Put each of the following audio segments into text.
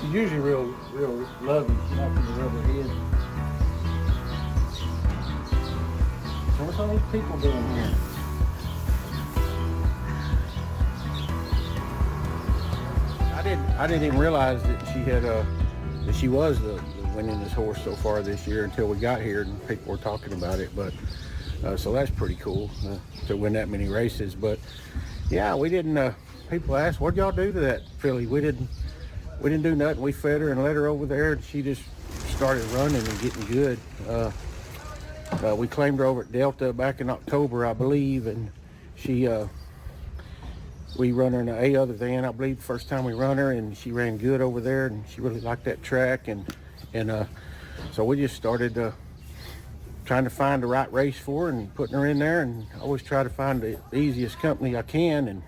She's usually real loving. She's not going to rub her head. So what's all these people doing here? I didn't even realize that she had that she was the winningest horse so far this year until we got here and people were talking about it. But so that's pretty cool to win that many races. But yeah, we didn't. People asked, "What'd y'all do to that filly?" We didn't do nothing. We fed her and let her over there, and she just started running and getting good. We claimed her over at Delta back in October, I believe, and she. We run her in the A other than, I believe, the first time we run her, and she ran good over there, and she really liked that track, and so we just started trying to find the right race for her and putting her in there, and I always try to find the easiest company I can, and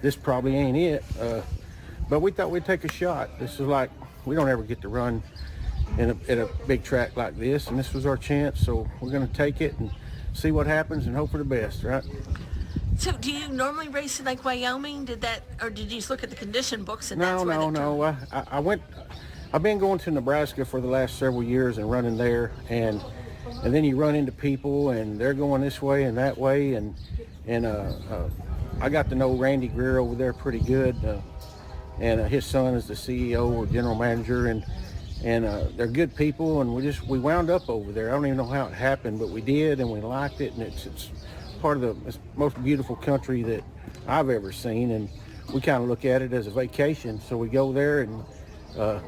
this probably ain't it, but we thought we'd take a shot. This is like, we don't ever get to run in a big track like this, and this was our chance, so we're going to take it and see what happens and hope for the best, right? So do you normally race in like Wyoming? Or did you just look at the condition books and that's where No. I've been going to Nebraska for the last several years and running there, and then you run into people and they're going this way and that way, and I got to know Randy Greer over there pretty good, and his son is the CEO or general manager, and they're good people, and we wound up over there. I don't even know how it happened, but we did, and we liked it, and it's part of the most beautiful country that I've ever seen, and we kind of look at it as a vacation. So we go there and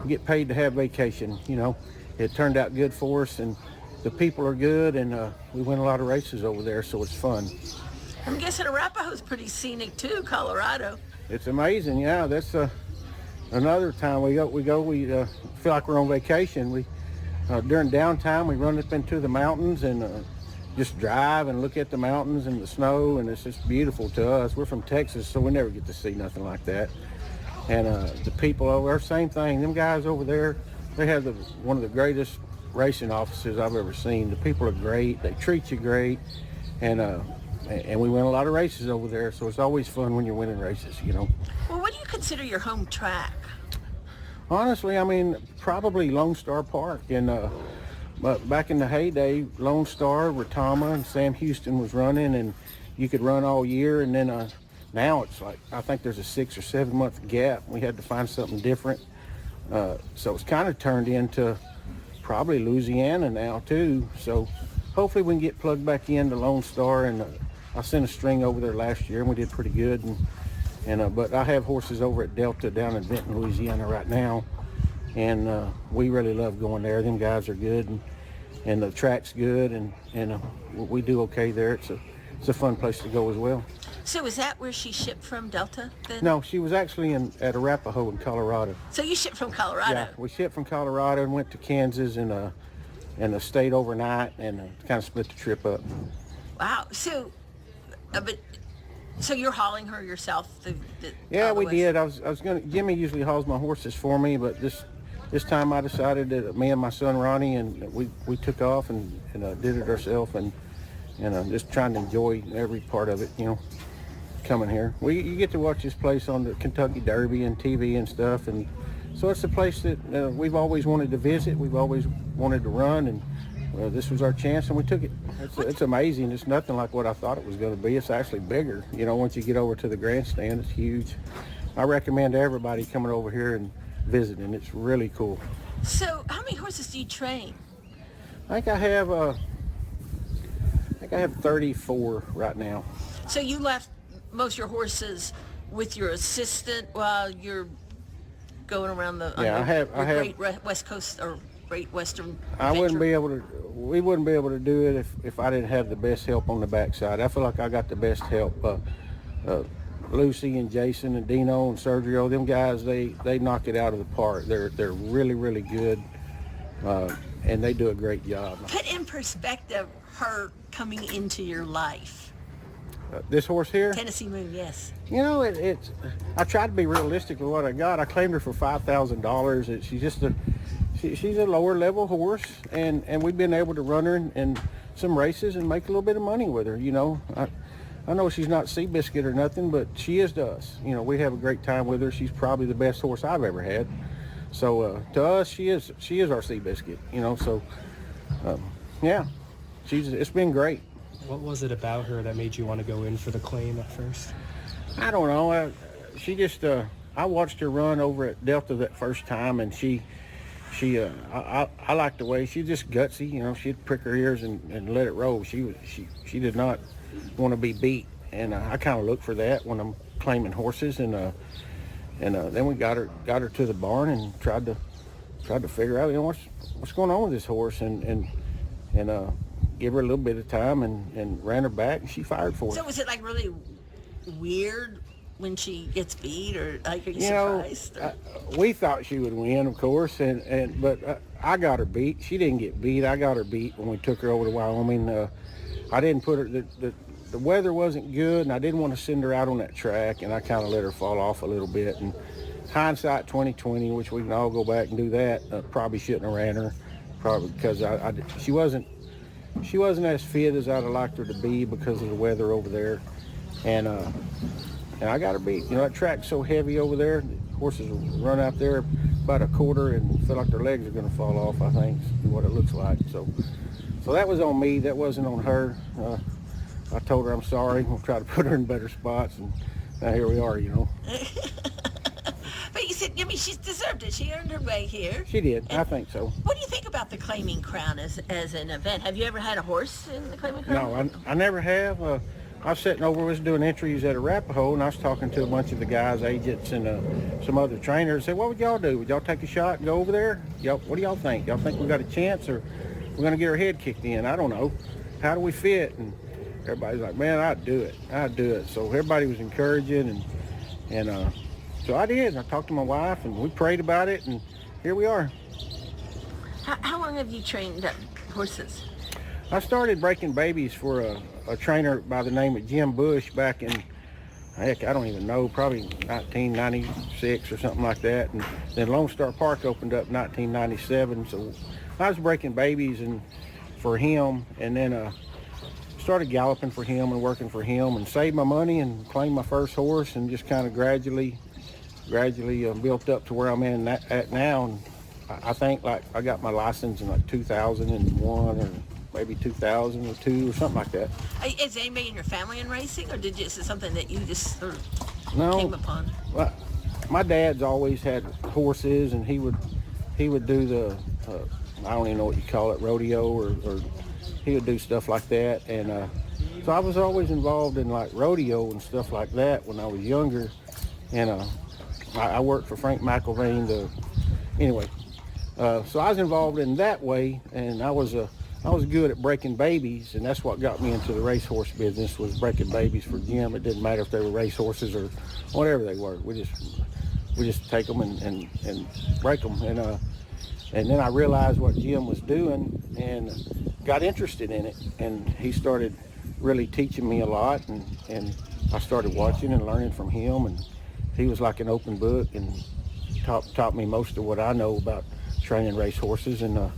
get paid to have vacation. You know, it turned out good for us, and the people are good, and we win a lot of races over there, so it's fun. I'm guessing Arapahoe's pretty scenic too, Colorado. It's amazing, yeah. That's another time we feel like we're on vacation. We during downtime we run up into the mountains and just drive and look at the mountains and the snow, and it's just beautiful to us. We're from Texas, so we never get to see nothing like that. And the people over there, same thing. Them guys over there, they have one of the greatest racing offices I've ever seen. The people are great. They treat you great, and we win a lot of races over there. So it's always fun when you're winning races, you know. Well, what do you consider your home track? Honestly, I mean, probably Lone Star Park, and but back in the heyday, Lone Star, Retama, and Sam Houston was running, and you could run all year. And then now it's like, I think there's a 6 or 7 month gap. We had to find something different. So it's kind of turned into probably Louisiana now too. So hopefully we can get plugged back into Lone Star. And I sent a string over there last year, and we did pretty good. But I have horses over at Delta down in Benton, Louisiana right now. And we really love going there. Them guys are good, and the track's good, and we do okay there. It's a fun place to go as well. So is that where she shipped from, Delta, then? No, she was actually at Arapahoe in Colorado. So you shipped from Colorado? Yeah, we shipped from Colorado and went to Kansas and stayed overnight and kind of split the trip up. Wow. So you're hauling her yourself? Yeah, we did. I was gonna. Jimmy usually hauls my horses for me, but this time I decided that me and my son Ronnie, and we took off and did it ourselves, and just trying to enjoy every part of it, you know, coming here. You get to watch this place on the Kentucky Derby and TV and stuff, and so it's a place that we've always wanted to visit. We've always wanted to run, and this was our chance, and we took it. It's amazing. It's nothing like what I thought it was going to be. It's actually bigger. You know, once you get over to the grandstand, it's huge. I recommend everybody coming over here and visiting. It's really cool. So how many horses do you train? I think I have 34 right now. So you left most of your horses with your assistant while you're going around the Great West Coast or Great Western Adventure? We wouldn't be able to do it if I didn't have the best help on the backside. I feel like I got the best help. Lucy and Jason and Dino and Sergio, them guys, they knock it out of the park. They're really, really good, and they do a great job. Put in perspective her coming into your life. This horse here? Tennessee Moon, yes. You know, I tried to be realistic with what I got. I claimed her for $5,000. She's a lower level horse, and we've been able to run her in some races and make a little bit of money with her, you know. I know she's not Seabiscuit or nothing, but she is to us. You know, we have a great time with her. She's probably the best horse I've ever had. So to us, she is our Seabiscuit, you know. So yeah, it's been great. What was it about her that made you want to go in for the claim at first? I don't know. She just I watched her run over at Delta that first time, and I liked the way she just gutsy, you know. She'd prick her ears and let it roll. She did not want to be beat, and I kind of look for that when I'm claiming horses, and then we got her to the barn and tried to figure out, you know, what's going on with this horse, and give her a little bit of time, and ran her back, and she fired for it. So was it like really weird when she gets beat, or like, are you surprised? We thought she would win, of course, but I got her beat. She didn't get beat. I got her beat when we took her over to Wyoming. I didn't put her. The weather wasn't good, and I didn't want to send her out on that track, and I kind of let her fall off a little bit. And hindsight 2020, which we can all go back and do that, probably shouldn't have ran her, probably because she wasn't as fit as I'd have liked her to be because of the weather over there, and I got her beat. You know, that track's so heavy over there, the horses run out there about a quarter and feel like their legs are going to fall off, I think, is what it looks like. So that was on me. That wasn't on her. I told her I'm sorry. We'll try to put her in better spots, and now here we are, you know. But you said, I mean, she's deserved it. She earned her way here. She did. I think so. What do you think about the Claiming Crown as an event? Have you ever had a horse in the Claiming Crown? No, I never have. I was sitting over, was doing entries at Arapahoe, and I was talking to a bunch of the guys, agents, and some other trainers. Said, what would y'all do? Would y'all take a shot and go over there? What do y'all think? Y'all think we got a chance, or we're going to get our head kicked in? I don't know. How do we fit? And everybody's like, man, I'd do it. So everybody was encouraging, and so I did. I talked to my wife, and we prayed about it, and here we are. How long have you trained horses? I started breaking babies for a trainer by the name of Jim Bush back in, heck, I don't even know, probably 1996 or something like that. And then Lone Star Park opened up in 1997. So I was breaking babies for him, and then started galloping for him and working for him, and saved my money and claimed my first horse, and just kind of gradually built up to where I'm at now. And I think like I got my license in like 2001 or maybe 2002 or something like that. Is anybody in your family in racing, or is it something that you just sort of came upon? Well, my dad's always had horses, and he would do the I don't even know what you call it, rodeo, or he would do stuff like that, and so I was always involved in like rodeo and stuff like that when I was younger, and I worked for Frank McElvain. So I was involved in that way, and I was good at breaking babies, and that's what got me into the racehorse business, was breaking babies for Jim. It didn't matter if they were racehorses or whatever they were. We just take them and break them, and then I realized what Jim was doing and got interested in it, and he started really teaching me a lot, and I started watching and learning from him, and he was like an open book and taught me most of what I know about training racehorses. And What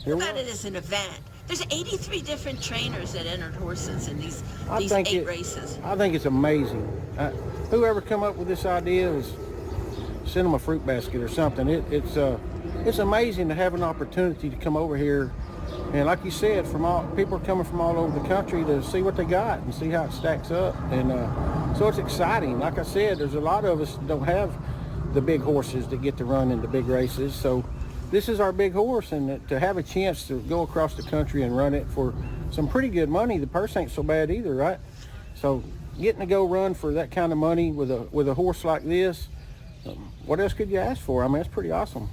about it as an event? There's 83 different trainers that entered horses in these 8 races. I think it's amazing. Whoever come up with this idea was send them a fruit basket or something. It's amazing to have an opportunity to come over here, and like you said, people are coming from all over the country to see what they got and see how it stacks up, and so it's exciting. Like I said, there's a lot of us that don't have the big horses that get to run in the big races, so this is our big horse, and to have a chance to go across the country and run it for some pretty good money. The purse ain't so bad either, right? So getting to go run for that kind of money with a horse like this, what else could you ask for? I mean, it's pretty awesome.